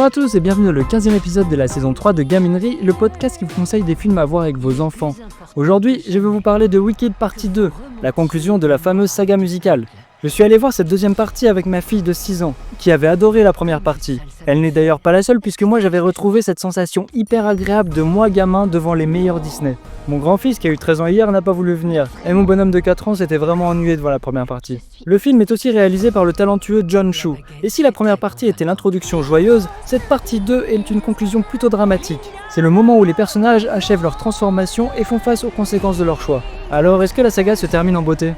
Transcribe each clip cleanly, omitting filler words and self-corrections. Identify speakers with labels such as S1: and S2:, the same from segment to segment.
S1: à tous et bienvenue dans le 15e épisode de la saison 3 de Gaminerie, le podcast qui vous conseille des films à voir avec vos enfants. Aujourd'hui, je vais vous parler de Wicked partie 2, la conclusion de la fameuse saga musicale. Je suis allé voir cette deuxième partie avec ma fille de 6 ans, qui avait adoré la première partie. Elle n'est d'ailleurs pas la seule puisque moi j'avais retrouvé cette sensation hyper agréable de moi gamin devant les meilleurs Disney. Mon grand-fils qui a eu 13 ans hier n'a pas voulu venir, et mon bonhomme de 4 ans s'était vraiment ennuyé devant la première partie. Le film est aussi réalisé par le talentueux Jon Chu, et si la première partie était l'introduction joyeuse, cette partie 2 est une conclusion plutôt dramatique. C'est le moment où les personnages achèvent leur transformation et font face aux conséquences de leur choix. Alors est-ce que la saga se termine en beauté ?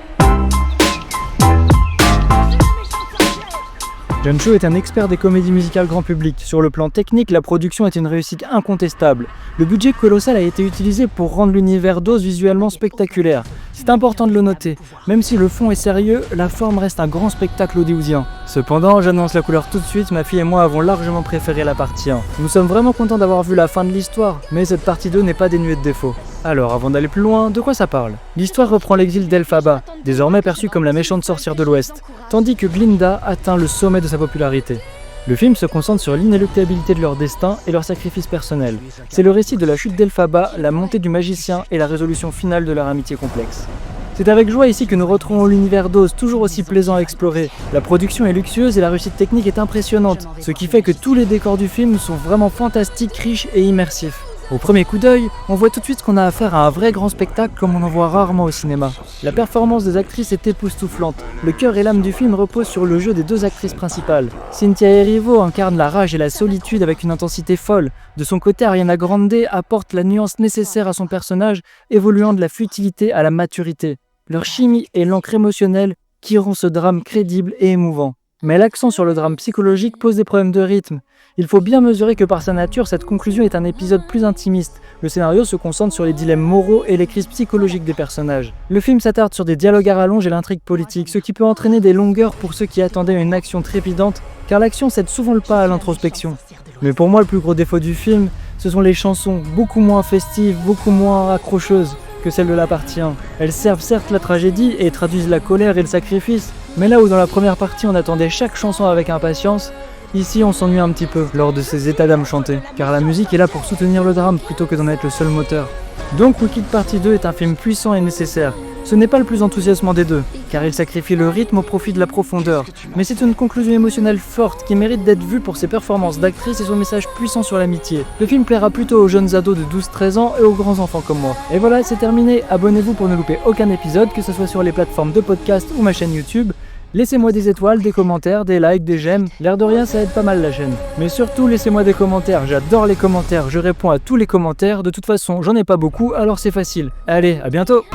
S1: Jon Chu est un expert des comédies musicales grand public. Sur le plan technique, la production est une réussite incontestable. Le budget colossal a été utilisé pour rendre l'univers d'Oz visuellement spectaculaire. C'est important de le noter. Même si le fond est sérieux, la forme reste un grand spectacle hollywoodien. Cependant, j'annonce la couleur tout de suite, ma fille et moi avons largement préféré la partie 1. Nous sommes vraiment contents d'avoir vu la fin de l'histoire, mais cette partie 2 n'est pas dénuée de défauts. Alors, avant d'aller plus loin, de quoi ça parle ? L'histoire reprend l'exil d'Elphaba, désormais perçue comme la méchante sorcière de l'Ouest, tandis que Glinda atteint le sommet de sa popularité. Le film se concentre sur l'inéluctabilité de leur destin et leur sacrifice personnel. C'est le récit de la chute d'Elphaba, la montée du magicien et la résolution finale de leur amitié complexe. C'est avec joie ici que nous retrouvons l'univers d'Oz, toujours aussi plaisant à explorer. La production est luxueuse et la réussite technique est impressionnante, ce qui fait que tous les décors du film sont vraiment fantastiques, riches et immersifs. Au premier coup d'œil, on voit tout de suite qu'on a affaire à un vrai grand spectacle comme on en voit rarement au cinéma. La performance des actrices est époustouflante. Le cœur et l'âme du film reposent sur le jeu des deux actrices principales. Cynthia Erivo incarne la rage et la solitude avec une intensité folle. De son côté, Ariana Grande apporte la nuance nécessaire à son personnage, évoluant de la futilité à la maturité. Leur chimie est l'encre émotionnelle qui rend ce drame crédible et émouvant. Mais l'accent sur le drame psychologique pose des problèmes de rythme. Il faut bien mesurer que par sa nature, cette conclusion est un épisode plus intimiste. Le scénario se concentre sur les dilemmes moraux et les crises psychologiques des personnages. Le film s'attarde sur des dialogues à rallonge et l'intrigue politique, ce qui peut entraîner des longueurs pour ceux qui attendaient une action trépidante, car l'action cède souvent le pas à l'introspection. Mais pour moi, le plus gros défaut du film, ce sont les chansons, beaucoup moins festives, beaucoup moins accrocheuses que celles de la partie 1. Elles servent certes la tragédie et traduisent la colère et le sacrifice, mais là où dans la première partie on attendait chaque chanson avec impatience, ici on s'ennuie un petit peu lors de ces états d'âme chantés, car la musique est là pour soutenir le drame plutôt que d'en être le seul moteur. Donc Wicked partie 2 est un film puissant et nécessaire. Ce n'est pas le plus enthousiasmant des deux, car il sacrifie le rythme au profit de la profondeur, mais c'est une conclusion émotionnelle forte qui mérite d'être vue pour ses performances d'actrice et son message puissant sur l'amitié. Le film plaira plutôt aux jeunes ados de 12-13 ans et aux grands enfants comme moi. Et voilà, c'est terminé, abonnez-vous pour ne louper aucun épisode, que ce soit sur les plateformes de podcast ou ma chaîne YouTube. Laissez-moi des étoiles, des commentaires, des likes, des j'aime, l'air de rien ça aide pas mal la chaîne. Mais surtout laissez-moi des commentaires, j'adore les commentaires, je réponds à tous les commentaires, de toute façon j'en ai pas beaucoup alors c'est facile. Allez, à bientôt.